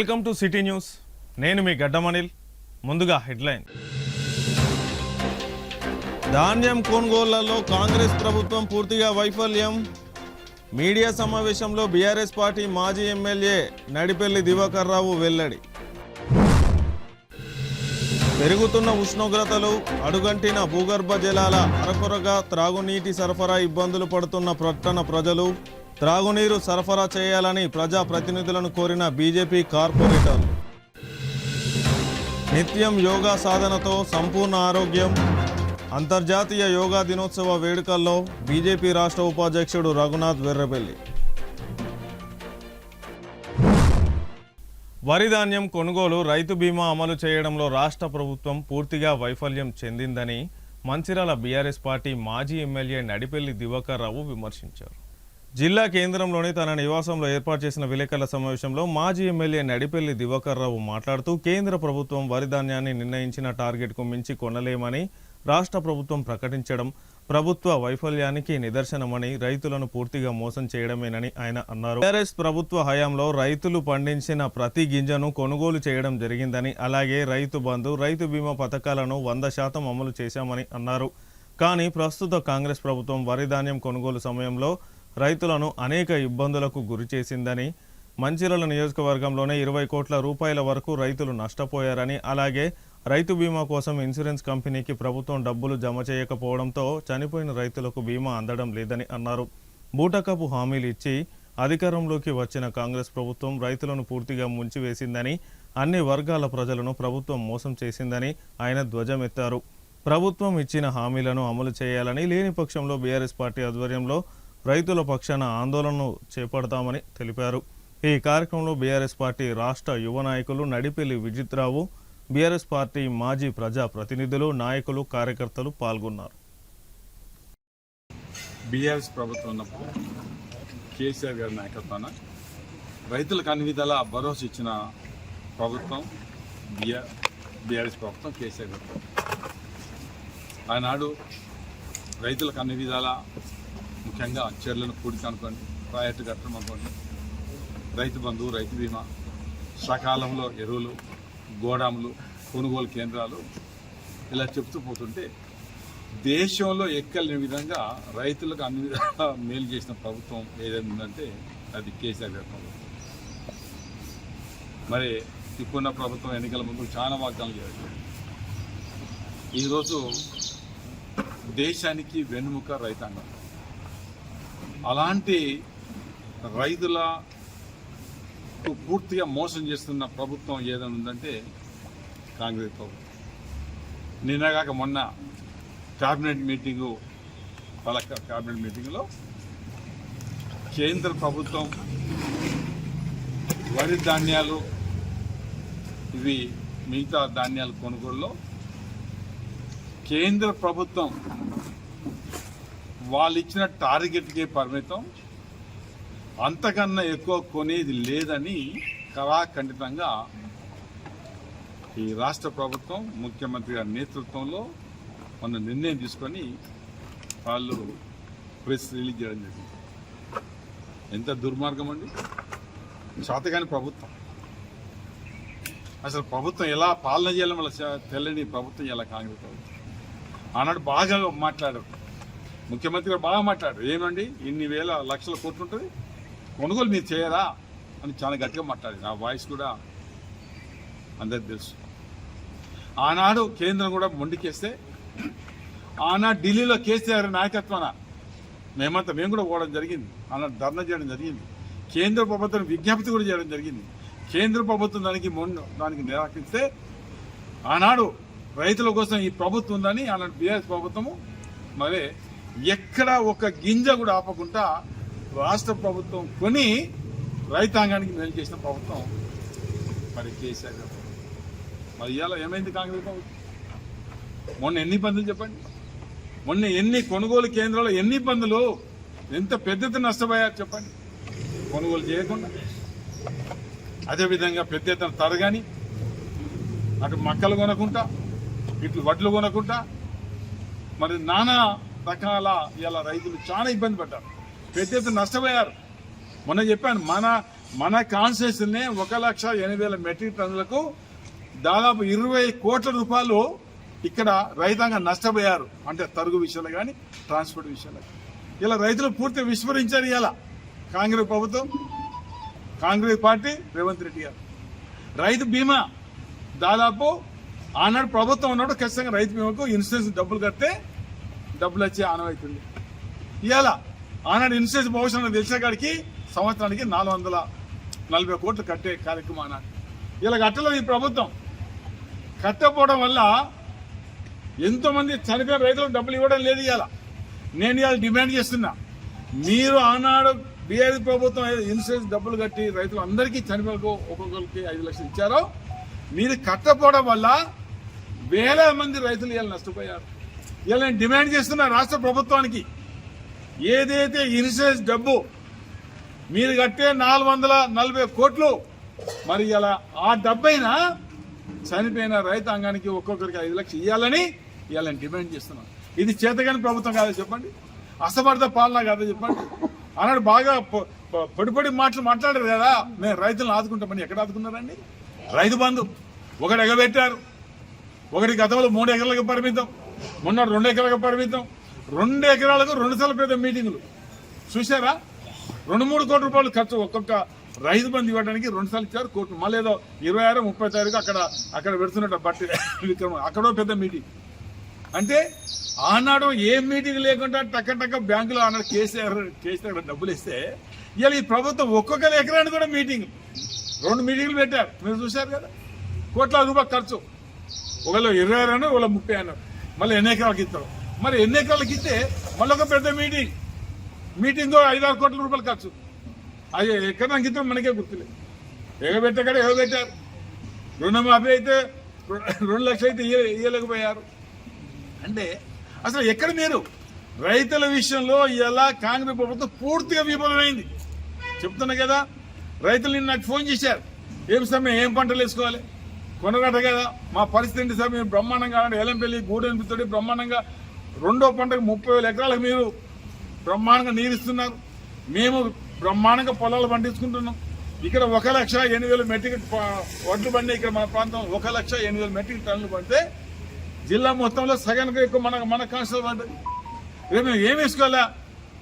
Welcome to city news. నేను మీ గడ్డమనిల్. ముందుగా headline. ధాన్యం కొనుగోళ్లలో కాంగ్రెస్ ప్రభుత్వం పూర్తిగా వైఫల్యం. మీడియా సమావేశంలో బీఆర్ఎస్ పార్టీ మాజీ ఎమ్మెల్యే నడిపెల్లి దివాకర్ రావు వెల్లడి. పెరుగుతున్న ఉష్ణోగ్రతలు, అడుగంటిన భూగర్భ జలాల అరకొరగా త్రాగునీటి సరఫరా ఇబ్బందులు పడుతున్న పట్టణ ప్రజలు. త్రాగునీరు సరఫరా చేయాలని ప్రజా ప్రతినిధులను కోరిన బీజేపీ కార్పొరేటర్లు. నిత్యం యోగా సాధనతో సంపూర్ణ ఆరోగ్యం. అంతర్జాతీయ యోగా దినోత్సవ వేడుకల్లో బీజేపీ రాష్ట్ర ఉపాధ్యక్షుడు రఘునాథ్ వెర్రబెల్లి. వరి ధాన్యం కొనుగోలు, రైతు బీమా అమలు చేయడంలో రాష్ట్ర ప్రభుత్వం పూర్తిగా వైఫల్యం చెందిందని మంచిర్యాల బీఆర్ఎస్ పార్టీ మాజీ ఎమ్మెల్యే నడిపెల్లి దివాకర్ రావు విమర్శించారు. జిల్లా కేంద్రంలోని తన నివాసంలో ఏర్పాటు చేసిన విలేకరుల సమావేశంలో మాజీ ఎమ్మెల్యే నడిపెల్లి దివాకర్ రావు మాట్లాడుతూ కేంద్ర ప్రభుత్వం వరి ధాన్యాన్ని నిర్ణయించిన టార్గెట్కు మించి కొనలేమని రాష్ట్ర ప్రభుత్వం ప్రకటించడం ప్రభుత్వ వైఫల్యానికి నిదర్శనమని, రైతులను పూర్తిగా మోసం చేయడమేనని ఆయన అన్నారు. టీఆర్ఎస్ ప్రభుత్వ హయాంలో రైతులు పండించిన ప్రతి గింజను కొనుగోలు చేయడం జరిగిందని, అలాగే రైతు బంధు, రైతు బీమా పథకాలను 100% అమలు చేశామని అన్నారు. కానీ ప్రస్తుత కాంగ్రెస్ ప్రభుత్వం వరి ధాన్యం కొనుగోలు సమయంలో రైతులను అనేక ఇబ్బందులకు గురి చేసిందని, మంచిర్యాల నియోజకవర్గంలోనే 20 కోట్ల రూపాయల వరకు రైతులు నష్టపోయారని, అలాగే రైతు బీమా కోసం ఇన్సూరెన్స్ కంపెనీకి ప్రభుత్వం డబ్బులు జమ చేయకపోవడంతో చనిపోయిన రైతులకు బీమా అందడం లేదని అన్నారు. బూటకపు హామీలు ఇచ్చి అధికారంలోకి వచ్చిన కాంగ్రెస్ ప్రభుత్వం రైతులను పూర్తిగా ముంచివేసిందని, అన్ని వర్గాల ప్రజలను ప్రభుత్వం మోసం చేసిందని ఆయన ధ్వజమెత్తారు. ప్రభుత్వం ఇచ్చిన హామీలను అమలు చేయాలని, లేని పక్షంలో బీఆర్ఎస్ పార్టీ ఆధ్వర్యంలో రైతుల పక్షాన ఆందోళనను చేపడతామని తెలిపారు. ఈ కార్యక్రమంలో బీఆర్ఎస్ పార్టీ రాష్ట్ర యువ నాయకులు నడిపెల్లి విజిత్రావు, బీఆర్ఎస్ పార్టీ మాజీ ప్రజా ప్రతినిధులు, నాయకులు, కార్యకర్తలు పాల్గొన్నారు. బీఆర్ఎస్ ప్రభుత్వం ఉన్నప్పుడు కేసీఆర్ గారి నాయకత్వాన రైతులకు అన్ని విధాల భరోసా ఇచ్చిన ప్రభుత్వం బీఆర్ఎస్ ప్రభుత్వం, కేసీఆర్ గారు. ఆనాడు రైతులకు అన్ని విధాల, ముఖ్యంగా చర్యలను కూడిక అనుకోండి, ప్రాజెక్టు కట్టడం అనుకోండి, రైతు బంధు, రైతు బీమా, సకాలంలో ఎరువులు, గోడాములు, కొనుగోలు కేంద్రాలు, ఇలా చెప్తూ పోతుంటే దేశంలో ఎక్కలేని విధంగా రైతులకు అన్ని విధాలుగా మేలు చేసిన ప్రభుత్వం ఏదైనా ఉందంటే అది కేసీఆర్ గారి ప్రభుత్వం. మరి ఇప్పుడున్న ప్రభుత్వం ఎన్నికల ముందు చాలా వాగ్దానాలు చేయాలి. ఈరోజు దేశానికి వెన్నుముక రైతాంగం. అలాంటి రైతులకు పూర్తిగా మోసం చేస్తున్న ప్రభుత్వం ఏదైనా ఉందంటే కాంగ్రెస్ ప్రభుత్వం. నిన్నగాక మొన్న క్యాబినెట్ మీటింగులో కేంద్ర ప్రభుత్వం వరి ధాన్యాలు, ఇవి మిగతా ధాన్యాల కొనుగోలులో కేంద్ర ప్రభుత్వం వాళ్ళు ఇచ్చిన టార్గెట్కే పరిమితం, అంతకన్నా ఎక్కువ కొనేది లేదని కళాఖండితంగా ఈ రాష్ట్ర ప్రభుత్వం ముఖ్యమంత్రి గారి నేతృత్వంలో మొన్న నిర్ణయం తీసుకొని వాళ్ళు ప్రెస్ రిలీజ్ చేయడం జరిగింది. ఎంత దుర్మార్గం అండి! శాతకాని ప్రభుత్వం. అసలు ప్రభుత్వం ఎలా పాలన చేయాలని వాళ్ళ తెల్లని ప్రభుత్వం ఎలా కాంగ్రెస్ ప్రభుత్వం. ఆనాడు బాగా మాట్లాడారు, ముఖ్యమంత్రి గారు బాగా మాట్లాడారు. ఏమండి, ఇన్ని వేల లక్షల కోట్లు ఉంటుంది, కొనుగోలు మీరు చేయరా అని చాలా గట్టిగా మాట్లాడారు. ఆ వాయిస్ కూడా అందరికి తెలుసు. ఆనాడు కేంద్రం కూడా మొండికేస్తే, ఆనాడు ఢిల్లీలో కేసీఆర్ నాయకత్వాన మేము కూడా పోవడం జరిగింది. ఆనాడు ధర్నా చేయడం జరిగింది. కేంద్ర ప్రభుత్వం విజ్ఞప్తి కూడా చేయడం జరిగింది. కేంద్ర ప్రభుత్వం దానికి నిరాకరిస్తే, ఆనాడు రైతుల కోసం ఈ ప్రభుత్వం ఉందని ఆనాడు బీఆర్ఎస్ ప్రభుత్వము మరి ఎక్కడ ఒక గింజ కూడా ఆపకుండా రాష్ట్ర ప్రభుత్వం కొని రైతాంగానికి మేలు చేసిన ప్రభుత్వం మరి కేసీఆర్ గారు. మరి ఇవాళ ఏమైంది కాంగ్రెస్ ప్రభుత్వం? మొన్న ఎన్ని ఇబ్బందులు చెప్పండి, మొన్న ఎన్ని కొనుగోలు కేంద్రాలు ఎన్ని ఇబ్బందులు, ఎంత పెద్ద నష్టపోయారు చెప్పండి కొనుగోలు చేయకుండా. అదేవిధంగా పెద్ద ఎత్తున తరగాని అటు మక్కలు కొనకుండా, ఇట్లు వడ్లు కొనకుండా, మరి నానా రకాల ఇలా రైతులు చాలా ఇబ్బంది పడ్డారు, పెద్ద ఎత్తున నష్టపోయారు. మొన్న చెప్పాను, మన మన కాన్స్టిట్యూషన్నే 1,80,000 మెట్రిక్ టన్నులకు దాదాపు 20 కోట్ల రూపాయలు ఇక్కడ రైతాంగం నష్టపోయారు. అంటే తరుగు విషయాలు కానీ ట్రాన్స్పోర్ట్ విషయాలు. ఇలా రైతులు పూర్తి విస్మరించారు. ఇలా కాంగ్రెస్ ప్రభుత్వం, కాంగ్రెస్ పార్టీ, రేవంత్ రెడ్డి గారు రైతు బీమా దాదాపు ఆనాడు ప్రభుత్వం ఉన్నప్పుడు ఖచ్చితంగా రైతు బీమాకు ఇన్సూరెన్స్ డబ్బులు కడితే డబ్బులు వచ్చే ఆనవైతుంది. ఇవాళ ఆనాడు ఇన్సూరెన్స్ భవిష్యత్తు తెలిసే కాడికి సంవత్సరానికి 440 కోట్లు కట్టే కార్యక్రమం ఆనాడు. ఇలా కట్టలేదు ఈ ప్రభుత్వం. కట్టకపోవడం వల్ల ఎంతోమంది చనిపోయిన రైతులకు డబ్బులు ఇవ్వడం లేదు. ఇవాళ నేను ఇవాళ డిమాండ్ చేస్తున్నా, మీరు ఆనాడు బీఆర్ఎస్ ప్రభుత్వం ఇన్సూరెన్స్ డబ్బులు కట్టి రైతులు అందరికీ చనిపోయిన ఒక్కొక్కరికి 5 లక్షలు ఇచ్చారో, మీరు కట్టకపోవడం వల్ల వేల మంది రైతులు ఇవాళ నష్టపోయారు. ఇలా నేను డిమాండ్ చేస్తున్నా రాష్ట్ర ప్రభుత్వానికి, ఏదైతే ఇన్సూరెన్స్ డబ్బు మీరు కట్టే 440 కోట్లు, మరి ఇలా ఆ డబ్బైనా చనిపోయిన రైతాంగానికి ఒక్కొక్కరికి 5 లక్షలు ఇవ్వాలని ఇవాళ నేను డిమాండ్ చేస్తున్నాను. ఇది చేతగాని ప్రభుత్వం కాదా చెప్పండి? అసమర్థ పాలన కాదా చెప్పండి? అన్నాడు బాగా పొడి మాటలు మాట్లాడారు కదా, మేము రైతులను ఆదుకుంటామని. ఎక్కడ ఆదుకున్నారండి? రైతు బంధు ఒకటి ఎగబెట్టారు, ఒకటి గతంలో 3 ఎకరాలకు పరిమితం, మొన్న 2 ఎకరాలకు పరిమితం. 2 ఎకరాలకు 2 సార్లు పెద్ద మీటింగులు చూసారా? 2-3 కోట్ల రూపాయలు ఖర్చు ఒక్కొక్క రైతు బంధు ఇవ్వడానికి 2 సార్లు ఇచ్చారు కోట్లు. మళ్ళీ ఏదో 26-30 తారీఖు అక్కడ పెడుతున్నట్టు బట్టి విక్రమ అక్కడో పెద్ద మీటింగ్. అంటే ఆనాడు ఏ మీటింగ్ లేకుండా టక్క బ్యాంకులో ఆనాడు కేసీఆర్ డబ్బులు ఇస్తే, ఇవాళ ఈ ప్రభుత్వం ఒక్కొక్క ఎకరానికి కూడా మీటింగ్ 2 మీటింగ్లు పెట్టారు. మీరు చూశారు కదా, కోట్ల రూపాయలు ఖర్చు. ఒకళ్ళు 26 అన్నారు, ఒకళ్ళు 30 అన్నారు. మళ్ళీ ఎన్ని ఎకరాలకు ఇస్తారు? మరి ఎన్ని ఎకరాలకు ఇస్తే మళ్ళీ ఒక పెద్ద మీటింగ్ 5-6 కోట్ల రూపాయలు ఖర్చు. అది ఎకరానికి ఇస్తే మనకే గుర్తులేదు. ఎగబెట్టగానే ఎగబెట్టారు. రుణమాఫీ అయితే 2 లక్షలు అయితే ఇవ్వలేకపోయారు. అంటే అసలు ఎక్కడ మీరు రైతుల విషయంలో ఇలా కాంగ్రెస్ ప్రభుత్వం పూర్తిగా విఫలమైంది. చెప్తున్నా కదా, రైతులు నిన్న నాకు ఫోన్ చేశారు, ఏం సమయం ఏం పంటలు వేసుకోవాలి కొనగట కదా, మా పరిస్థితి ఏంటి సార్, మేము బ్రహ్మాండంగా ఎలంపల్లి గూడెంపితోటి బ్రహ్మాండంగా 2వ పంటకు 30,000 ఎకరాలకు మీరు బ్రహ్మాండంగా నీరు ఇస్తున్నారు, మేము బ్రహ్మాండంగా పొలాలు పండించుకుంటున్నాం. ఇక్కడ 1,08,000 మెట్రిక్ వడ్లు పండి ఇక్కడ మన ప్రాంతం 1,08,000 మెట్రిక్ టన్నులు పడితే జిల్లా మొత్తంలో సగానికి ఎక్కువ మన కాన్స్టిట్యూషన్ పడ్డది. రేపు మేము ఏం వేసుకోవాలా,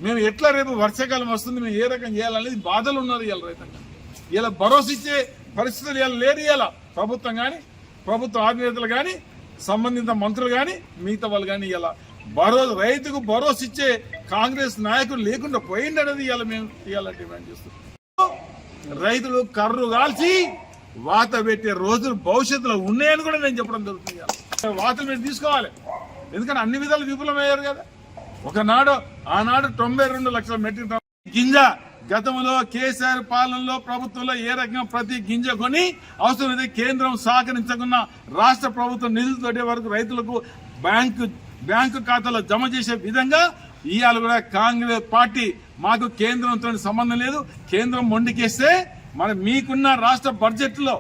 మేము ఎట్లా రేపు వర్షాకాలం వస్తుంది, మేము ఏ రకం చేయాలనేది బాధలు ఉన్నారు ఇవాళ రైతాంగం. ఇలా భరోసా ఇచ్చే పరిస్థితులు ఇవాళ లేరు. ఇవాళ ప్రభుత్వం కానీ, ప్రభుత్వ అధినేతలు కానీ, సంబంధిత మంత్రులు కానీ, మిగతా వాళ్ళు కానీ ఇలా రైతుకు భరోసా ఇచ్చే కాంగ్రెస్ నాయకులు లేకుండా పోయిందనేది ఇవాళ మేము ఇవాళ డిమాండ్ చేస్తున్నాం. రైతులు కర్రు కాల్చి వాత పెట్టే రోజులు భవిష్యత్తులో ఉన్నాయని కూడా నేను చెప్పడం జరుగుతుంది. వాతలు మీరు తీసుకోవాలి, ఎందుకంటే అన్ని విధాలు విఫలమయ్యారు కదా. ఆనాడు 92 లక్షల మెట్రిక్ టన్ గింజ గతంలో కేసీఆర్ పాలనలో ప్రభుత్వంలో ఏ రకంగా ప్రతి గింజ కొని అవసరమైతే కేంద్రం సహకరించకుండా రాష్ట్ర ప్రభుత్వం నిధులతోటి వరకు రైతులకు బ్యాంకు ఖాతాలో జమ చేసే విధంగా ఇవాళ కూడా కాంగ్రెస్ పార్టీ మాకు కేంద్రంతో సంబంధం లేదు, కేంద్రం మొండికేస్తే మరి మీకున్న రాష్ట్ర బడ్జెట్ లో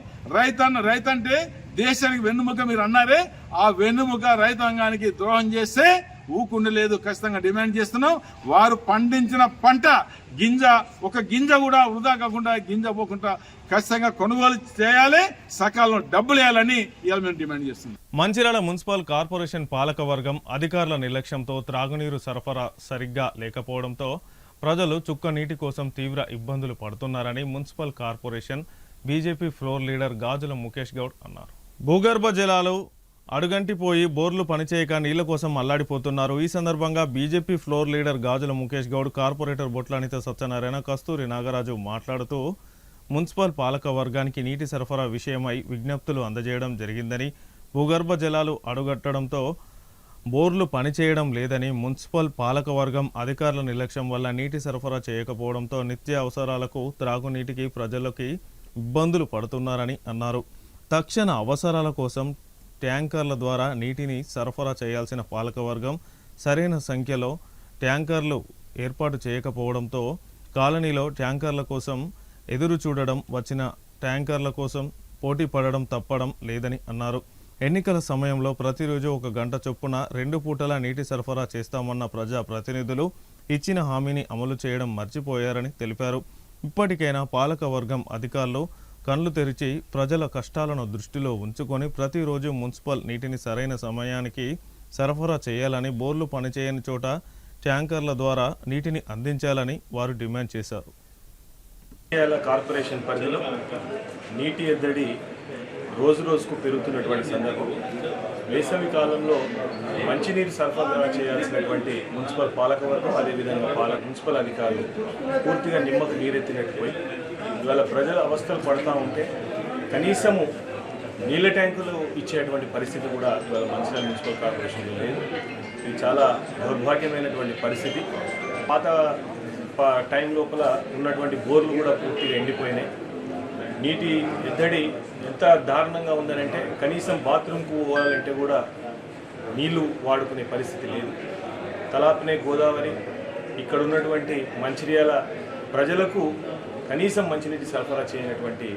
రైతంటే దేశానికి వెన్నుముక మీరు అన్నారే, ఆ వెన్నుముక రైతాంగానికి ద్రోహం చేస్తే ఊకుండలేదు. ఖచ్చితంగా డిమాండ్ చేస్తున్నాం. వారు పండించిన పంట ఒక గింజ కూడా వృధా కాకుండా, గింజ పోకుండా ఖచ్చితంగా కొనుగోలు చేయాలి, సకాలంలో డబ్బులు వేయాలని ఇవాళ మేము డిమాండ్ చేస్తున్నాం. మంచిర్యాల మున్సిపల్ కార్పొరేషన్ పాలక వర్గం అధికారుల నిర్లక్ష్యంతో త్రాగునీరు సరఫరా సరిగ్గా లేకపోవడంతో ప్రజలు చుక్క నీటి కోసం తీవ్ర ఇబ్బందులు పడుతున్నారని municipal corporation BJP floor leader Gajula Mukesh Goud అన్నారు. భూగర్భ జలాలు అడుగంటిపోయి బోర్లు పనిచేయక నీళ్ల కోసం అల్లాడిపోతున్నారు. ఈ సందర్భంగా BJP floor leader Gajula Mukesh Goud, corporator బొట్ల అనిత సత్యనారాయణ, కస్తూరి నాగరాజు మాట్లాడుతూ మున్సిపల్ పాలక వర్గానికి నీటి సరఫరా విషయమై విజ్ఞప్తులు అందజేయడం జరిగిందని, భూగర్భ జలాలు అడుగట్టడంతో బోర్లు పనిచేయడం లేదని, మున్సిపల్ పాలకవర్గం అధికారుల నిర్లక్ష్యం వల్ల నీటి సరఫరా చేయకపోవడంతో నిత్య అవసరాలకు త్రాగునీటికి ప్రజలకి ఇబ్బందులు పడుతున్నారని అన్నారు. తక్షణ అవసరాల కోసం ట్యాంకర్ల ద్వారా నీటిని సరఫరా చేయాల్సిన పాలకవర్గం సరైన సంఖ్యలో ట్యాంకర్లు ఏర్పాటు చేయకపోవడంతో కాలనీలో ట్యాంకర్ల కోసం ఎదురు చూడడం, వచ్చిన ట్యాంకర్ల కోసం పోటీ పడడం తప్పడం లేదని అన్నారు. ఎన్నికల సమయంలో ప్రతిరోజు 1 గంట చొప్పున 2 పూటల నీటి సరఫరా చేస్తామన్న ప్రజా ప్రతినిధులు ఇచ్చిన హామీని అమలు చేయడం మర్చిపోయారని తెలిపారు. ఇప్పటికైనా పాలకవర్గం అధికారులు కళ్ళు తెరిచి ప్రజల కష్టాలను దృష్టిలో ఉంచుకొని ప్రతిరోజు మున్సిపల్ నీటిని సరైన సమయానికి సరఫరా చేయాలని, బోర్లు పనిచేయని చోట ట్యాంకర్ల ద్వారా నీటిని అందించాలని వారు డిమాండ్ చేశారు. కార్పొరేషన్ పరిధిలో నీటి ఎద్దడి రోజు రోజుకు పెరుగుతున్నటువంటి సందర్భం. వేసవి కాలంలో మంచినీరు సరఫరా చేయాల్సినటువంటి మున్సిపల్ పాలకవర్గం, అదేవిధంగా మున్సిపల్ అధికారులు పూర్తిగా నిమ్మకు నీరెత్తినట్టుపోయి ఇవాళ ప్రజల అవస్థలు పడుతూ ఉంటే కనీసము నీళ్ళ ట్యాంకులు ఇచ్చేటువంటి పరిస్థితి కూడా ఇవాళ మంచిర్యాల మున్సిపల్ కార్పొరేషన్లో లేదు. ఇది చాలా దౌర్భాగ్యమైనటువంటి పరిస్థితి. పాత టైం లోపల ఉన్నటువంటి బోర్లు కూడా పూర్తిగా ఎండిపోయినాయి. నీటి ఎద్దడి ఎంత దారుణంగా ఉందనంటే కనీసం బాత్రూమ్కు పోవాలంటే కూడా నీళ్లు వాడుకునే పరిస్థితి లేదు. తలాపనే గోదావరి ఇక్కడ ఉన్నటువంటి మంచిర్యాల ప్రజలకు కనీసం మంచినీటి సరఫరా చేయనటువంటి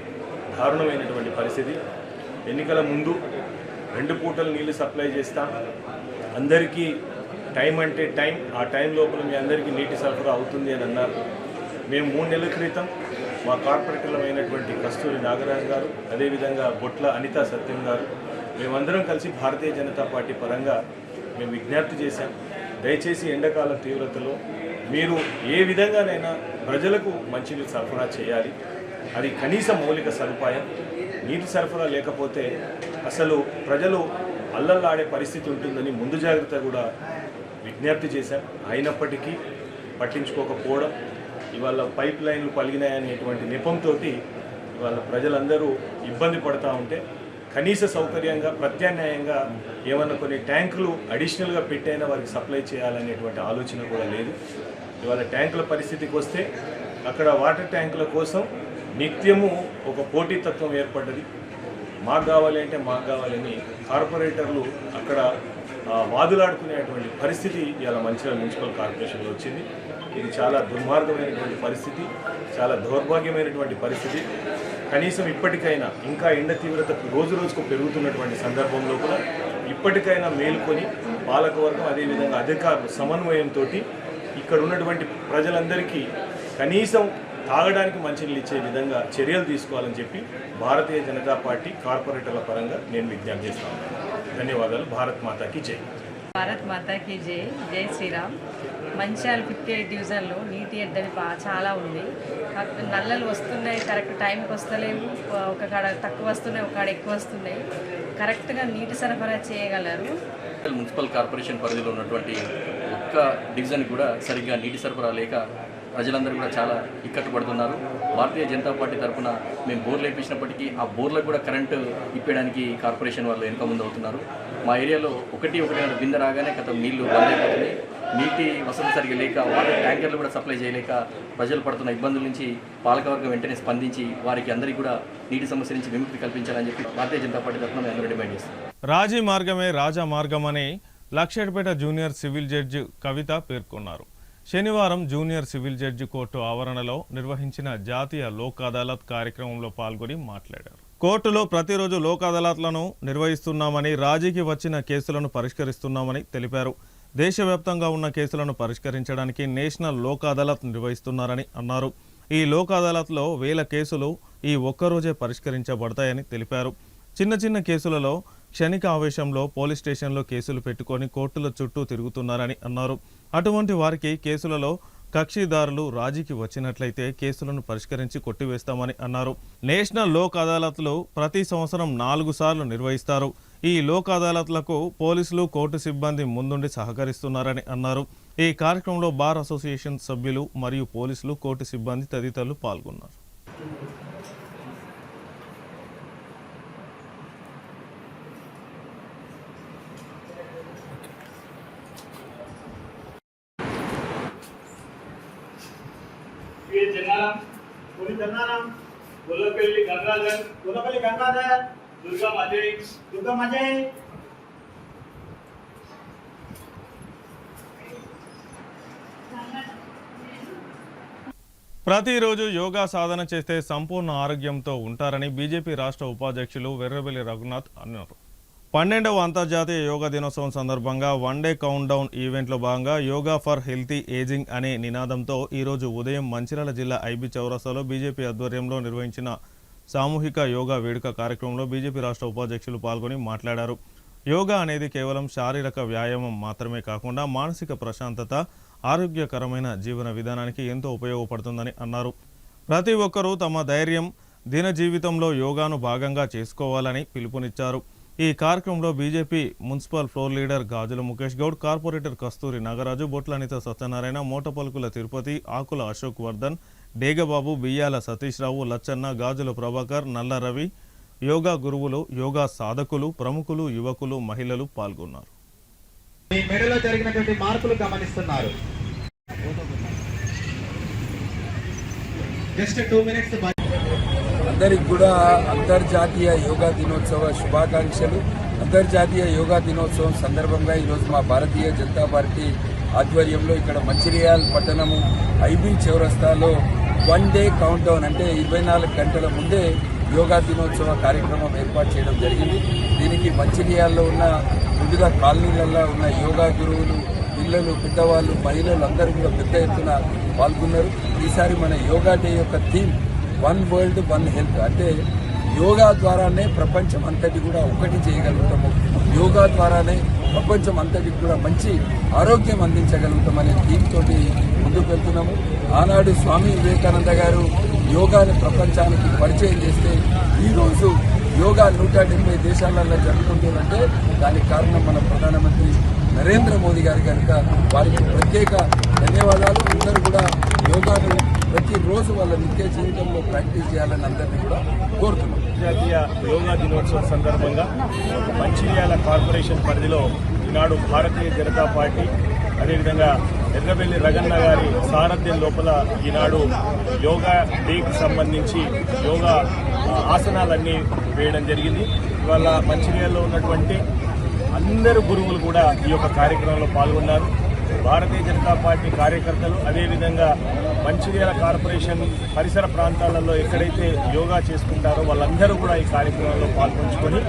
దారుణమైనటువంటి పరిస్థితి. ఎన్నికల ముందు 2 పూటలు నీళ్లు సప్లై చేస్తాం, అందరికీ టైం అంటే టైం, ఆ టైం లోపల మీ అందరికీ నీటి సరఫరా అవుతుంది అని అన్నారు. మేము 3 నెలల క్రితం మా కార్పొరేటర్లమైనటువంటి కస్తూరి నాగరాజు గారు, అదేవిధంగా బొట్ల అనితా సత్యం గారు, మేమందరం కలిసి భారతీయ జనతా పార్టీ పరంగా మేము విజ్ఞప్తి చేశాం. దయచేసి ఎండాకాల తీవ్రతలో మీరు ఏ విధంగానైనా ప్రజలకు మంచినీరు సరఫరా చేయాలి. అది కనీస మౌలిక సదుపాయం. నీటి సరఫరా లేకపోతే అసలు ప్రజలు అల్లల్లాడే పరిస్థితి ఉంటుందని ముందు జాగ్రత్త కూడా విజ్ఞప్తి చేశాం. అయినప్పటికీ పట్టించుకోకపోవడం, ఇవాళ పైప్ లైన్లు పలిగినాయనేటువంటి నెపంతో ఇవాళ ప్రజలందరూ ఇబ్బంది పడుతూ ఉంటే కనీస సౌకర్యంగా ప్రత్యామ్నాయంగా ఏమన్నా కొన్ని ట్యాంకులు అడిషనల్గా పెట్టైనా వారికి సప్లై చేయాలనేటువంటి ఆలోచన కూడా లేదు. ఇవాళ ట్యాంకుల పరిస్థితికి వస్తే అక్కడ వాటర్ ట్యాంకుల కోసం నిత్యము ఒక పోటీతత్వం ఏర్పడ్డది. మాకు కావాలి అంటే మాకు కావాలని కార్పొరేటర్లు అక్కడ వాదులాడుకునేటువంటి పరిస్థితి ఇవాళ మంచిర్యాల మున్సిపల్ కార్పొరేషన్లో వచ్చింది. ఇది చాలా దుర్మార్గమైనటువంటి పరిస్థితి, చాలా దౌర్భాగ్యమైనటువంటి పరిస్థితి. కనీసం ఇప్పటికైనా ఇంకా ఎండ తీవ్రత రోజు రోజుకు పెరుగుతున్నటువంటి సందర్భంలో కూడా ఇప్పటికైనా మేల్కొని పాలకవర్గం అదేవిధంగా అధికారులు సమన్వయంతో ఇక్కడ ఉన్నటువంటి ప్రజలందరికీ కనీసం తాగడానికి మంచినీళ్ళు ఇచ్చే విధంగా చర్యలు తీసుకోవాలని చెప్పి భారతీయ జనతా పార్టీ కార్పొరేటర్ల పరంగా నేను విజ్ఞప్తి చేస్తాను. ధన్యవాదాలు. భారత్ మాతాకి జై. భారత్ మాతాకి జై. జై శ్రీరామ్. మంచిర్యాల 58 డివిజన్లో నీటి ఎద్దడి చాలా ఉంది. నల్లలు వస్తున్నాయి, కరెక్ట్ టైంకి వస్తలేవు, ఒక కాడ తక్కువ వస్తున్నాయి, ఒక కాడ ఎక్కువ వస్తున్నాయి. కరెక్ట్గా నీటి సరఫరా చేయగలరు. మున్సిపల్ కార్పొరేషన్ పరిధిలో ఉన్నటువంటి ఒక్క డివిజన్ కూడా సరిగ్గా నీటి సరఫరా లేక ప్రజలందరూ కూడా చాలా ఇక్కట్టు పడుతున్నారు. భారతీయ జనతా పార్టీ తరఫున మేము బోర్లు వేయించినప్పటికీ ఆ బోర్లకు కూడా కరెంటు ఇప్పడానికి కార్పొరేషన్ వాళ్ళు వెనుక ముందు అవుతున్నారు. మా ఏరియాలో ఒకటి బిందె రాగానే నీళ్లు బంద్ అయిపోతున్నాయి. నీటి వసతి సరిగ్గా లేక వాటర్ ట్యాంకర్లు కూడా సప్లై చేయలేక ప్రజలు పడుతున్న ఇబ్బందుల నుంచి పాలకవర్గం వెంటనే స్పందించి వారికి అందరికీ కూడా నీటి సమస్య నుంచి విముక్తి కల్పించాలని చెప్పి భారతీయ జనతా పార్టీ తరఫున మేము అందరూ డిమాండ్ చేస్తాం. రాజీ మార్గమే రాజా మార్గమని లక్షేట్పేట జూనియర్ సివిల్ జడ్జి కవిత పేర్కొన్నారు. శనివారం జూనియర్ సివిల్ జడ్జి కోర్టు ఆవరణలో నిర్వహించిన జాతీయ లోక్ అదాలత్ కార్యక్రమంలో పాల్గొని మాట్లాడారు. కోర్టులో ప్రతిరోజు లోక్ అదాలత్లను నిర్వహిస్తున్నామని, రాజీకి వచ్చిన కేసులను పరిష్కరిస్తున్నామని తెలిపారు. దేశవ్యాప్తంగా ఉన్న కేసులను పరిష్కరించడానికి నేషనల్ లోక్ అదాలత్ నిర్వహిస్తున్నారని అన్నారు. ఈ లోక్ అదాలత్లో 1000 కేసులు ఈ ఒక్కరోజే పరిష్కరించబడతాయని తెలిపారు. చిన్న చిన్న కేసులలో క్షణిక ఆవేశంలో పోలీస్ స్టేషన్లో కేసులు పెట్టుకొని కోర్టుల చుట్టూ తిరుగుతున్నారని అన్నారు. అటువంటి వారికి కేసులలో కక్షిదారులు రాజీకి వచ్చినట్లయితే కేసులను పరిష్కరించి కొట్టివేస్తామని అన్నారు. నేషనల్ లోక్ అదాలత్లు ప్రతి సంవత్సరం 4 సార్లు నిర్వహిస్తారు. ఈ లోక్ అదాలత్లకు పోలీసులు, కోర్టు సిబ్బంది ముందుండి సహకరిస్తున్నారని అన్నారు. ఈ కార్యక్రమంలో బార్ అసోసియేషన్ సభ్యులు మరియు పోలీసులు, కోర్టు సిబ్బంది తదితరులు పాల్గొన్నారు. గొల్లపల్లి గంగాధర్, దుర్గం అజయ్, ప్రతిరోజు యోగా సాధన చేస్తే సంపూర్ణ ఆరోగ్యంతో ఉంటారని బీజేపీ రాష్ట్ర ఉపాధ్యక్షులు వెర్రబెల్లి రఘునాథ్ అన్నారు. 12వ అంతర్జాతీయ యోగా దినోత్సవం సందర్భంగా వన్ డే కౌంట్ డౌన్ ఈవెంట్లో భాగంగా యోగా ఫర్ హెల్తీ ఏజింగ్ అనే నినాదంతో ఈరోజు ఉదయం మంచిర్యాల జిల్లా ఐబీ చౌరస్తాలో బీజేపీ ఆధ్వర్యంలో నిర్వహించిన సామూహిక యోగా వేడుక కార్యక్రమంలో బీజేపీ రాష్ట్ర ఉపాధ్యక్షులు పాల్గొని మాట్లాడారు. యోగా అనేది కేవలం శారీరక వ్యాయామం మాత్రమే కాకుండా మానసిక ప్రశాంతత, ఆరోగ్యకరమైన జీవన విధానానికి ఎంతో ఉపయోగపడుతుందని అన్నారు. ప్రతి ఒక్కరూ తమ ధైర్యం దిన జీవితంలో యోగాను భాగంగా చేసుకోవాలని పిలుపునిచ్చారు. ఈ కార్యక్రమంలో BJP municipal floor leader Gajula Mukesh Goud, corporator కస్తూరి నాగరాజు, బొట్లనిత సత్యనారాయణ, మోటపలుకుల తిరుపతి, ఆకుల అశోక్ వర్ధన్, డేగబాబు, బియ్యాల సతీష్ రావు, లచ్చన్న, గాజుల ప్రభాకర్, నల్ల రవి, యోగా గురువులు, యోగా సాధకులు, ప్రముఖులు, యువకులు, మహిళలు పాల్గొన్నారు. మీ మెడలో జరిగినటువంటి మార్పులు గమనిస్తున్నారు. Just 2 minutes. అందరికి కూడా అంతర్జాతీయ యోగా దినోత్సవ శుభాకాంక్షలు. అంతర్జాతీయ యోగా దినోత్సవం సందర్భంగా ఈరోజు మా భారతీయ జనతా పార్టీ ఆధ్వర్యంలో ఇక్కడ మంచిర్యాల పట్టణము ఐబీ చౌరస్తాలో వన్ డే కౌంట్ డౌన్ అంటే 24 గంటల ముందే యోగా దినోత్సవ కార్యక్రమం ఏర్పాటు చేయడం జరిగింది. దీనికి మంచిర్యాలలో ఉన్న వివిధ కాలనీలలో ఉన్న యోగా గురువులు, పిల్లలు, పెద్దవాళ్ళు, మహిళలు అందరూ కూడా పెద్ద ఎత్తున పాల్గొన్నారు. ఈసారి మన యోగా డే యొక్క theme one world one health, అంటే యోగా ద్వారానే ప్రపంచం అంతటి కూడా ఒకటి చేయగలుగుతాము, యోగా ద్వారానే ప్రపంచం అంతటికి కూడా మంచి ఆరోగ్యం అందించగలుగుతామనే థీమ్ తోటి ముందుకు వెళ్తున్నాము. ఆనాడు స్వామి వివేకానంద గారు యోగాని ప్రపంచానికి పరిచయం చేస్తే ఈరోజు యోగా 170 దేశాలలో జరుగుతుందంటే దానికి కారణం మన ప్రధానమంత్రి నరేంద్ర మోదీ గారు కనుక వారికి ప్రత్యేక ధన్యవాదాలు. అందరూ కూడా యోగాను ప్రతిరోజు వాళ్ళ నిత్య జీవితంలో ప్రాక్టీస్ చేయాలని అందరినీ కూడా కోరుతున్నాం. జాతీయ యోగా దినోత్సవం సందర్భంగా మంచిర్యాల కార్పొరేషన్ పరిధిలో ఈనాడు భారతీయ జనతా పార్టీ అదేవిధంగా ఎర్రబెల్లి రగన్న గారి సారథ్యం లోపల ఈనాడు యోగా డేకి సంబంధించి యోగా ఆసనాలన్నీ వేయడం జరిగింది. ఇవాళ మంచిర్యాలలో ఉన్నటువంటి అందరు గురువులు కూడా ఈ యొక్క కార్యక్రమంలో పాల్గొన్నారు. భారతీయ జనతా పార్టీ కార్యకర్తలు అదేవిధంగా మంచిర్యాల కార్పొరేషన్ పరిసర ప్రాంతాలలో ఎక్కడైతే యోగా చేసుకుంటారో వాళ్ళందరూ కూడా ఈ కార్యక్రమంలో పాల్గొంచుకొని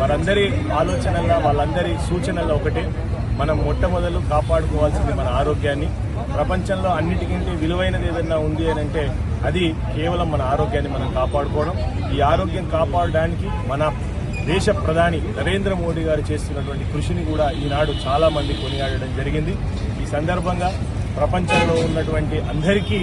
వారందరి ఆలోచనల్లో వాళ్ళందరి సూచనల్లో ఒకటే, మనం మొట్టమొదలు కాపాడుకోవాల్సింది మన ఆరోగ్యాన్ని. ప్రపంచంలో అన్నిటికంటే విలువైనది ఏదన్నా ఉంది అని అంటే అది కేవలం మన ఆరోగ్యాన్ని మనం కాపాడుకోవడం. ఈ ఆరోగ్యం కాపాడడానికి మన దేశ ప్రధాని నరేంద్ర మోడీ గారు చేస్తున్నటువంటి కృషిని కూడా ఈనాడు చాలా మంది కొనియాడడం జరిగింది. ఈ సందర్భంగా ప్రపంచంలో ఉన్నటువంటి అందరికీ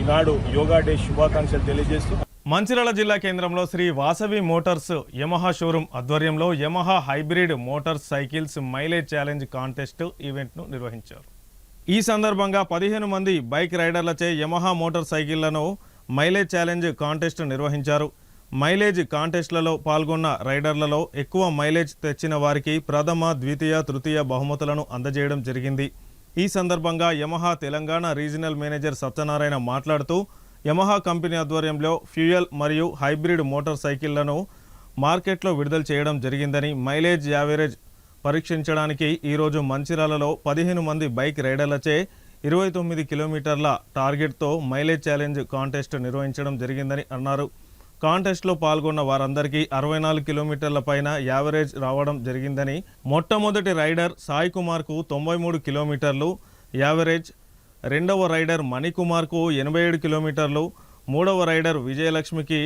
ఈనాడు యోగా డే శుభాకాంక్షలు తెలియజేస్తూ మంచిర్యాల జిల్లా కేంద్రంలో Sri Vasavi motors Yamaha showroom ఆధ్వర్యంలో Yamaha hybrid motorcycles mileage challenge contest ఈవెంట్ను నిర్వహించారు. ఈ సందర్భంగా 15 మంది బైక్ రైడర్లచే యమహా మోటార్ సైకిళ్లను మైలేజ్ ఛాలెంజ్ కాంటెస్ట్ నిర్వహించారు. మైలేజ్ కాంటెస్ట్లలో పాల్గొన్న రైడర్లలో ఎక్కువ మైలేజ్ తెచ్చిన వారికి ప్రథమ, ద్వితీయ, తృతీయ బహుమతులను అందజేయడం జరిగింది. ఈ సందర్భంగా Yamaha Telangana regional manager Satyanarayana మాట్లాడుతూ యమహా కంపెనీ ఆధ్వర్యంలో ఫ్యూయల్ మరియు హైబ్రిడ్ మోటార్ సైకిళ్లను మార్కెట్లో విడుదల చేయడం జరిగిందని, మైలేజ్ యావరేజ్ పరీక్షించడానికి ఈరోజు మంచిర్యాలలో 15 మంది బైక్ రైడర్లచే 29 కిలోమీటర్ల టార్గెట్తో మైలేజ్ ఛాలెంజ్ కాంటెస్ట్ నిర్వహించడం జరిగిందని అన్నారు. కాంటెస్ట్లో పాల్గొన్న వారందరికీ 64 కిలోమీటర్ల పైన యావరేజ్ రావడం జరిగిందని, మొట్టమొదటి రైడర్ సాయి కుమార్కు 93 కిలోమీటర్లు యావరేజ్, రెండవ రైడర్ మణికుమార్కు 87 కిలోమీటర్లు, మూడవ రైడర్ విజయలక్ష్మికి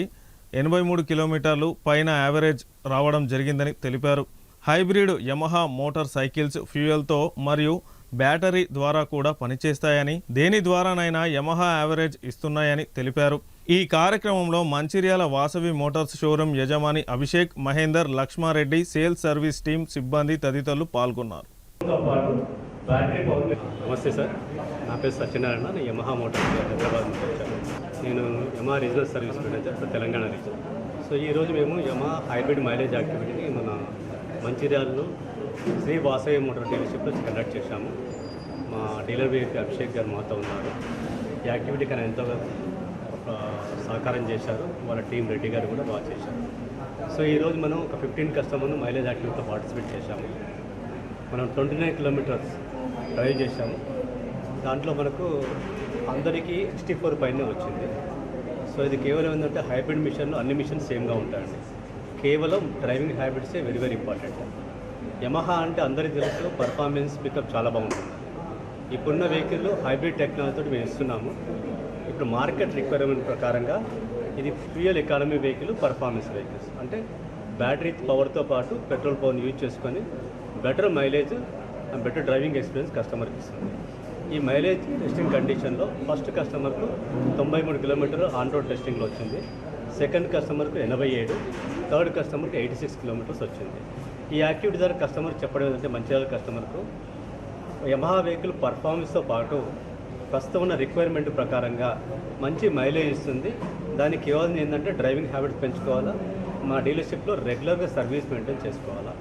83 కిలోమీటర్లు పైన యావరేజ్ రావడం జరిగిందని తెలిపారు. హైబ్రిడ్ యమహా మోటార్ సైకిల్స్ ఫ్యూయల్తో మరియు బ్యాటరీ ద్వారా కూడా పనిచేస్తాయని, దేని ద్వారానైనా యమహా యావరేజ్ ఇస్తున్నాయని తెలిపారు. ఈ కార్యక్రమంలో మంచిర్యాల వాసవి మోటార్స్ షోరూం యజమాని Abhishek, Mahender, Lakshma Reddy, sales service team సిబ్బంది తదితరులు పాల్గొన్నారు. నమస్తే సార్, నా పేరు సత్యనారాయణ. నేను యమహా మోటార్స్ హైదరాబాద్ నుంచి వచ్చాను. నేను Yamaha regional service manager Telangana reason. So ఈరోజు మేము యమహా హైబ్రిడ్ మైలేజ్ యాక్టివిటీని మన మంచిర్యాలలో శ్రీ వాసవి మోటార్ డీలర్షిప్లో కండక్ట్ చేశాము. మా డీలర్ వ్యక్తి అభిషేక్ గారు మాతో ఉన్నారు. ఈ యాక్టివిటీకి ఆయన ఎంతో సహకారం చేశారు. వాళ్ళ టీం రెడ్డి గారు కూడా బాగా చేశారు. సో ఈరోజు మనం ఒక 15 కస్టమర్ను మైలేజ్ యాక్టివిటీలో పార్టిసిపేట్ చేశాము. మనం 29 కిలోమీటర్స్ డ్రైవ్ చేశాము. దాంట్లో మనకు అందరికీ 64 పైనే వచ్చింది. సో ఇది కేవలం ఏంటంటే హైబ్రిడ్ మిషన్లో అన్ని మిషన్స్ సేమ్గా ఉంటాయండి. కేవలం డ్రైవింగ్ హ్యాబిట్సే వెరీ వెరీ ఇంపార్టెంట్. యమహా అంటే అందరికీ తెలుసు పర్ఫార్మెన్స్ పికప్ చాలా బాగుంటుంది. ఇప్పుడున్న వెహికల్ హైబ్రిడ్ టెక్నాలజీతో మేము ఇస్తున్నాము. ఇప్పుడు మార్కెట్ రిక్వైర్మెంట్ ప్రకారంగా ఇది fuel economy vehicle, performance vehicles అంటే బ్యాటరీ పవర్తో పాటు పెట్రోల్ పవర్ని యూజ్ చేసుకొని better mileage and better driving experience కస్టమర్కి ఇస్తుంది. ఈ మైలేజ్ టెస్టింగ్ కండిషన్లో ఫస్ట్ కస్టమర్కు 93 కిలోమీటర్లు ఆన్ రోడ్ టెస్టింగ్లో వచ్చింది, సెకండ్ కస్టమర్కు 87, థర్డ్ కస్టమర్కి 86 కిలోమీటర్స్ వచ్చింది. ఈ యాక్టివిటీ ద్వారా కస్టమర్ చెప్పడం ఏంటంటే మంచిర్యాల కస్టమర్కు యమహా వెహికల్ పర్ఫార్మెన్స్తో పాటు ప్రస్తుతం ఉన్న రిక్వైర్మెంట్ ప్రకారంగా మంచి మైలేజ్ ఇస్తుంది. దానికి కేవలం ఏంటంటే డ్రైవింగ్ హ్యాబిట్స్ పెంచుకోవాలా, మా డీలర్షిప్లో రెగ్యులర్గా సర్వీస్ మెయింటైన్ చేసుకోవాలా,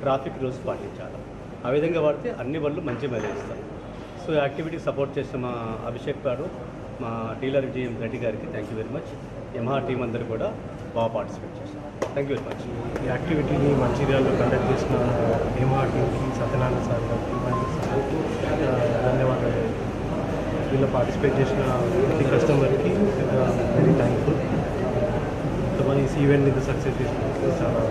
ట్రాఫిక్ రూల్స్ పాటించాలా. ఆ విధంగా వాడితే అన్ని వాళ్ళు మంచి మైలేజ్ ఇస్తారు. సో ఈ యాక్టివిటీకి సపోర్ట్ చేసిన మా అభిషేక్ గారు, మా డీలర్ జిఎం రెడ్డి గారికి thank you very much. Yamaha team అందరూ కూడా బాగా పార్టిసిపేట్ చేశారు. Thank you very much. ఈ యాక్టివిటీని మంచిర్యాలలో కండక్ట్ చేసిన యమహా టీంకి, సత్యనారాయణ సార్ గారికి ధన్యవాదాలు. దీనిలో పార్టిసిపేట్ చేసిన ప్రతి కస్టమర్కి వెరీ థ్యాంక్ఫుల్. ఈ ఈవెంట్ ఇంత సక్సెస్ చేసినందుకు చాలా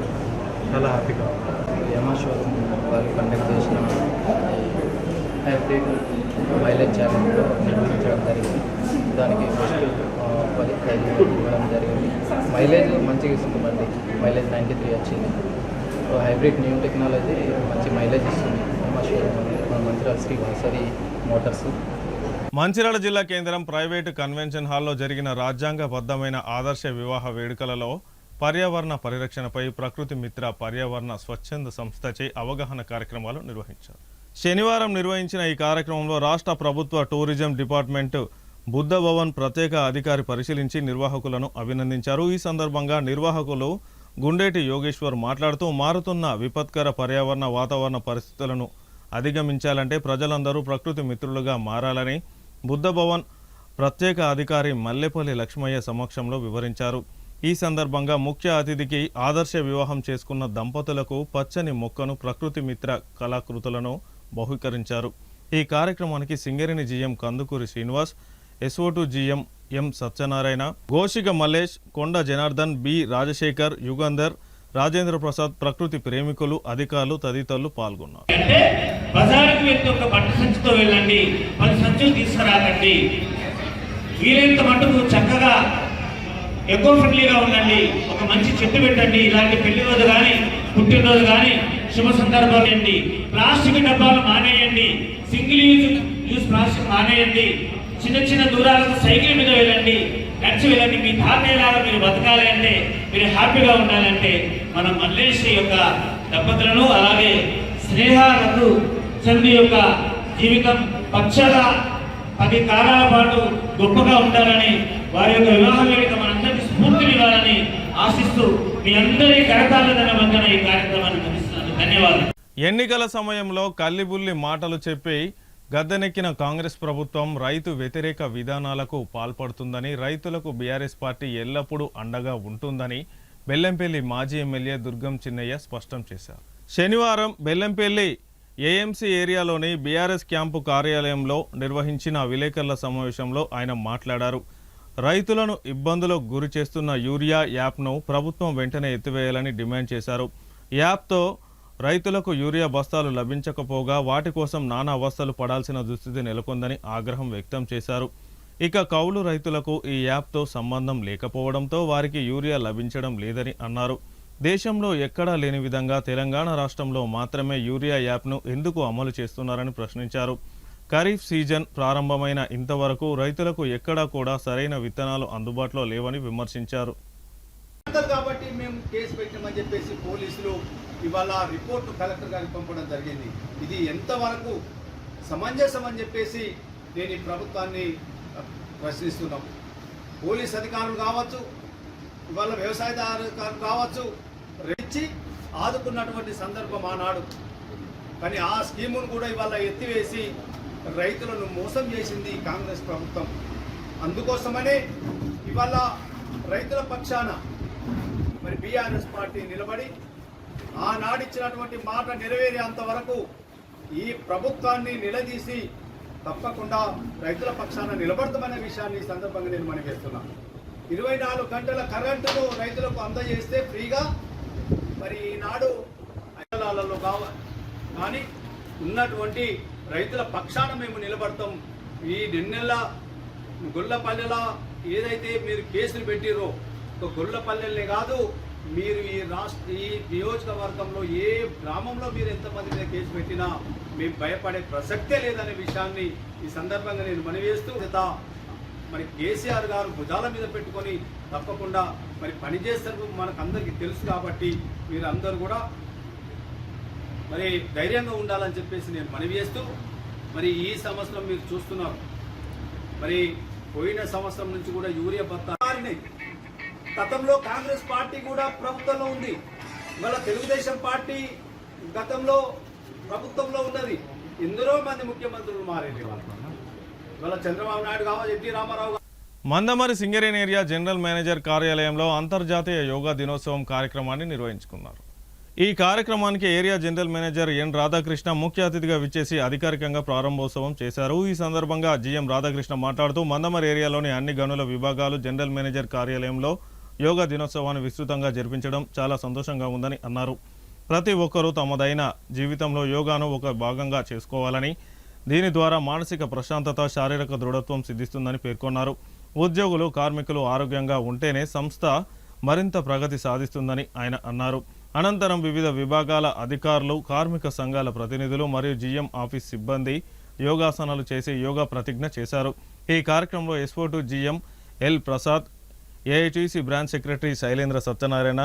చాలా హ్యాపీగా ఉంది. యమహా షోరూమ్ వాళ్ళు కండక్ట్ చేసిన హైబ్రిడ్ మైలేజ్ ఛాలెంజ్లో నిర్వహించడం జరిగింది. దానికి ఫస్ట్ 10 ప్రైజ్ ఇవ్వడం జరిగింది. మైలేజ్ మంచిగా ఇస్తుందండి, మైలేజ్ 93 వచ్చింది. సో హైబ్రిడ్ న్యూ టెక్నాలజీ మంచి మైలేజ్ ఇస్తుంది. యమహా షోరూమ్ మన మంచిర్యాల శ్రీ వాసవి మోటార్స్. మంచిర్యాల జిల్లా కేంద్రం ప్రైవేటు కన్వెన్షన్ హాల్లో జరిగిన రాజ్యాంగబద్ధమైన ఆదర్శ వివాహ వేడుకలలో పర్యావరణ పరిరక్షణపై ప్రకృతి మిత్ర పర్యావరణ స్వచ్ఛంద సంస్థచే అవగాహన కార్యక్రమాలు నిర్వహించారు. శనివారం నిర్వహించిన ఈ కార్యక్రమంలో రాష్ట్ర ప్రభుత్వ టూరిజం డిపార్ట్మెంట్ బుద్ధ భవన్ ప్రత్యేక అధికారి పరిశీలించి నిర్వాహకులను అభినందించారు. ఈ సందర్భంగా నిర్వాహకులు గుండేటి యోగేశ్వర్ మాట్లాడుతూ మారుతున్న విపత్కర పర్యావరణ వాతావరణ పరిస్థితులను అధిగమించాలంటే ప్రజలందరూ ప్రకృతి మిత్రులుగా మారాలని బుద్ధ భవన్ ప్రత్యేక అధికారి మల్లెపల్లి లక్ష్మయ్య సమక్షంలో వివరించారు. ఈ సందర్భంగా ముఖ్య అతిథికి ఆదర్శ వివాహం చేసుకున్న దంపతులకు పచ్చని మొక్కను ప్రకృతి మిత్ర కళాకృతులను బహుకరించారు. ఈ కార్యక్రమానికి Singareni GM Kandukuri Srinivas, SO2 GM M Satyanarayana, Goshika Mallesh, Konda Janardhan, B Rajasekhar, Yugandhar, Rajendra Prasad, ప్రకృతి ప్రేమికులు, అధికారులు తదితరులు పాల్గొన్నారు. అంటే బజారుకు వెళ్తే ఒక బట్ట సంచితో వెళ్ళండి, 10 సంచులు తీసుకురాకండి. వీలైనంత మటుకు చక్కగా ఎకో ఫ్రెండ్లీగా ఉండండి. ఒక మంచి చెట్టు పెట్టండి. ఇలాంటి పెళ్లి రోజు కానీ, పుట్టినరోజు కానీ, శుభ సందర్భాలు ఏంటి, ప్లాస్టిక్ డబ్బాలు మానేయండి, సింగిల్ యూజ్ ప్లాస్టిక్ మానేయండి. చిన్న చిన్న దూరాలకు సైకిల్ మీద వెళ్ళండి, నడిచి వెళ్ళండి. మీ తాతయ్యలాగా మీరు బతకాలి అంటే, మీరు హ్యాపీగా ఉండాలంటే మనం మల్లేష్ యొక్క దంపతులను, అలాగే స్నేహాలకు చంద్ర యొక్క జీవితం పచ్చగా 10 కాలాల పాటు గొప్పగా ఉండాలని, వారి యొక్క వివాహ వేడుక మనందరికీ స్ఫూర్తినివ్వాలని ఆశిస్తూ మీ అందరి కరతాళ వందన ఈ కార్యక్రమాన్ని ముగిస్తున్నాను. ధన్యవాదాలు. ఎన్నికల సమయంలో కల్లిబుల్లి మాటలు చెప్పి గద్దెనెక్కిన కాంగ్రెస్ ప్రభుత్వం రైతు వ్యతిరేక విధానాలకు పాల్పడుతుందని, రైతులకు బీఆర్ఎస్ పార్టీ ఎల్లప్పుడూ అండగా ఉంటుందని బెల్లంపల్లి మాజీ ఎమ్మెల్యే దుర్గం చిన్నయ్య స్పష్టం చేశారు. శనివారం బెల్లంపల్లి ఏఎంసీ ఏరియాలోని బీఆర్ఎస్ క్యాంపు కార్యాలయంలో నిర్వహించిన విలేకరుల సమావేశంలో ఆయన మాట్లాడారు. రైతులను ఇబ్బందులకు గురి చేస్తున్న యూరియా యాప్ను ప్రభుత్వం వెంటనే ఎత్తివేయాలని డిమాండ్ చేశారు. యాప్తో రైతులకు యూరియా బస్తాలు లభించకపోగా వాటి కోసం నానా అవస్థలు పడాల్సిన దుస్థితి నెలకొందని ఆగ్రహం వ్యక్తం చేశారు. ఇక కౌలు రైతులకు ఈ యాప్తో సంబంధం లేకపోవడంతో వారికి యూరియా లభించడం లేదని అన్నారు. దేశంలో ఎక్కడా లేని విధంగా తెలంగాణ రాష్ట్రంలో మాత్రమే యూరియా యాప్ను ఎందుకు అమలు చేస్తున్నారని ప్రశ్నించారు. ఖరీఫ్ సీజన్ ప్రారంభమైన ఇంతవరకు రైతులకు ఎక్కడా కూడా సరైన విత్తనాలు అందుబాటులో లేవని విమర్శించారు. కాబట్టి మేము కేసు పెట్టామని చెప్పేసి పోలీసులు ఇవాళ రిపోర్టు కలెక్టర్ గారికి పంపడం జరిగింది. ఇది ఎంతవరకు సమంజసం అని చెప్పేసి నేను ఈ ప్రభుత్వాన్ని ప్రశ్నిస్తున్నాం. పోలీస్ అధికారులు కావచ్చు, ఇవాళ వ్యవసాయదారులు కావచ్చు, రెచ్చి ఆదుకున్నటువంటి సందర్భం ఆనాడు. కానీ ఆ స్కీమును కూడా ఇవాళ ఎత్తివేసి రైతులను మోసం చేసింది కాంగ్రెస్ ప్రభుత్వం. అందుకోసమనే ఇవాళ రైతుల పక్షాన మరి బీఆర్ఎస్ పార్టీ నిలబడి ఆనాడిచ్చినటువంటి మాట నెరవేరేంత వరకు ఈ ప్రభుత్వాన్ని నిలదీసి తప్పకుండా రైతుల పక్షాన నిలబడతామనే విషయాన్ని ఈ సందర్భంగా నేను మనవేస్తున్నాను. 24 గంటల కరెంటును రైతులకు అందజేస్తే ఫ్రీగా మరి ఈనాడు క్షేత్రాలలో కానీ ఉన్నటువంటి రైతుల పక్షాన మేము నిలబడతాం. ఈ నెన్నెల్ల గొల్లపల్లెలా ఏదైతే మీరు కేసులు పెట్టిరో ఒక గొల్లపల్లెలనే కాదు, మీరు ఈ నియోజకవర్గంలో ఏ గ్రామంలో మీరు ఎంతమంది మీద కేసు పెట్టినా మేము భయపడే ప్రసక్తే లేదనే విషయాన్ని ఈ సందర్భంగా నేను మనవి చేస్తూ, మరి కేసీఆర్ గారు భుజాల మీద పెట్టుకొని తప్పకుండా మరి పనిచేస్తారు మనకు అందరికీ తెలుసు. కాబట్టి మీరు అందరూ కూడా మరి ధైర్యంగా ఉండాలని చెప్పేసి నేను మనవి చేస్తూ, మరి ఈ సంవత్సరం మీరు చూస్తున్నారు, మరి పోయిన సంవత్సరం నుంచి కూడా యూరియా బత్తాయి. గతంలో కాంగ్రెస్ పార్టీ కూడా ప్రభుత్వంలో ఉంది, ఇవాళ తెలుగుదేశం పార్టీ గతంలో ప్రభుత్వంలో ఉన్నది. ఎందరో మంది ముఖ్యమంత్రులు మారేది. ఇవాళ చంద్రబాబు నాయుడు కావచ్చు, N T Rama Rao. Mandamarri Singareni area general manager కార్యాలయంలో అంతర్జాతీయ యోగా దినోత్సవం కార్యక్రమాన్ని నిర్వహించుకున్నారు. ఈ కార్యక్రమానికి area general manager N Radhakrishna ముఖ్య అతిథిగా విచ్చేసి అధికారికంగా ప్రారంభోత్సవం చేశారు. ఈ సందర్భంగా జీఎం రాధాకృష్ణ మాట్లాడుతూ మందమరి ఏరియాలోని అన్ని గనుల విభాగాలు జనరల్ మేనేజర్ కార్యాలయంలో యోగా దినోత్సవాన్ని విస్తృతంగా జరిపించడం చాలా సంతోషంగా ఉందని అన్నారు. ప్రతి ఒక్కరూ తమదైన జీవితంలో యోగాను ఒక భాగంగా చేసుకోవాలని, దీని ద్వారా మానసిక ప్రశాంతత, శారీరక దృఢత్వం సిద్ధిస్తుందని పేర్కొన్నారు. ఉద్యోగులు, కార్మికులు ఆరోగ్యంగా ఉంటేనే సంస్థ మరింత ప్రగతి సాధిస్తుందని ఆయన అన్నారు. అనంతరం వివిధ విభాగాల అధికారులు, కార్మిక సంఘాల ప్రతినిధులు మరియు జీఎం ఆఫీస్ సిబ్బంది యోగాసనాలు చేసి యోగా ప్రతిజ్ఞ చేశారు. ఈ కార్యక్రమంలో SO two GM L Prasad, AITC branch secretary Shailendra Satyanarayana,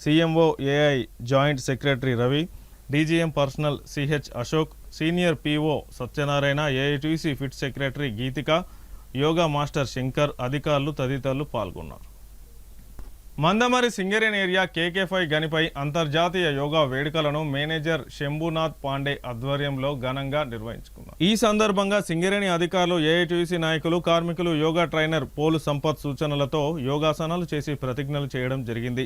CMO AI joint secretary Ravi, DGM personnel CH Ashok, senior PO Satyanarayana, AITC pit secretary Geetika, yoga master Shankar, అధికారులు తదితరులు పాల్గొన్నారు. మందమరి సింగరేణి ఏరియా కేకే5 గనిపై అంతర్జాతీయ యోగా వేడుకలను మేనేజర్ శంభునాథ్ పాండే ఆధ్వర్యంలో ఘనంగా నిర్వహించుకున్నారు. ఈ సందర్భంగా సింగరేణి అధికారులు, ఏఐటీసీ నాయకులు, కార్మికులు, యోగా ట్రైనర్ పోలు సంపత్ సూచనలతో యోగాసనాలు చేసి ప్రతిజ్ఞలు చేయడం జరిగింది.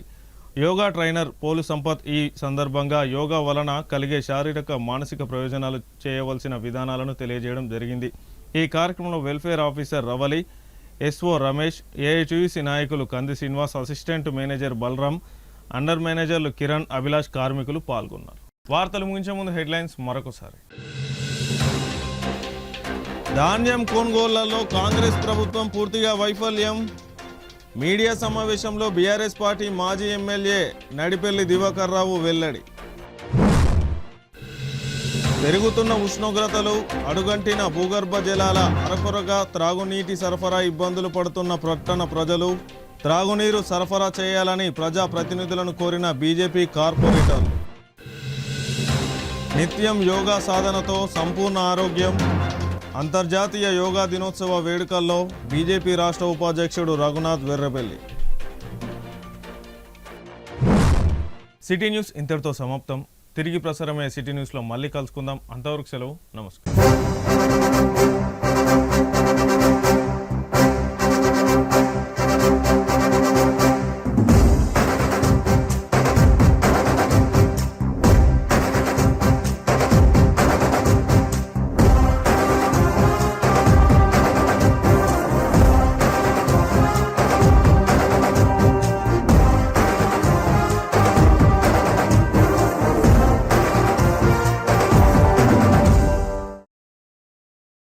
యోగా ట్రైనర్ పోలు సంపత్ ఈ సందర్భంగా యోగా వలన కలిగే శారీరక, మానసిక ప్రయోజనాలు చేయవలసిన విధానాలను తెలియజేయడం జరిగింది. ఈ కార్యక్రమంలో welfare officer Ravali, SO Ramesh, AITUC నాయకులు Kandi Srinivas, assistant manager Balaram, under మేనేజర్లు కిరణ్, అభిలాష్, కార్మికులు పాల్గొన్నారు. వార్తలు ముగించే ముందు హెడ్లైన్స్ మరొకసారి. ధాన్యం కొనుగోళ్లలో కాంగ్రెస్ ప్రభుత్వం పూర్తిగా వైఫల్యం. మీడియా సమావేశంలో బీఆర్ఎస్ పార్టీ మాజీ ఎమ్మెల్యే నడిపెల్లి దివాకర్ రావు వెల్లడి. పెరుగుతున్న ఉష్ణోగ్రతలు, అడుగంటిన భూగర్భ జలాల అరకొరగా త్రాగునీటి సరఫరా ఇబ్బందులు పడుతున్న పట్టణ ప్రజలు. త్రాగునీరు సరఫరా చేయాలని ప్రజాప్రతినిధులను కోరిన బీజేపీ కార్పొరేటర్లు. నిత్యం యోగా సాధనతో సంపూర్ణ ఆరోగ్యం. అంతర్జాతీయ యోగా దినోత్సవ వేడుకల్లో బీజేపీ రాష్ట్ర ఉపాధ్యక్షుడు రఘునాథ్ వెర్రబెల్లి. సిటీ న్యూస్ ఇంతటితో సమాప్తం. తిరిగి ప్రసారమయ్యే సిటీ న్యూస్లో మళ్ళీ కలుసుకుందాం. అంతవరకు సెలవు. నమస్కారం.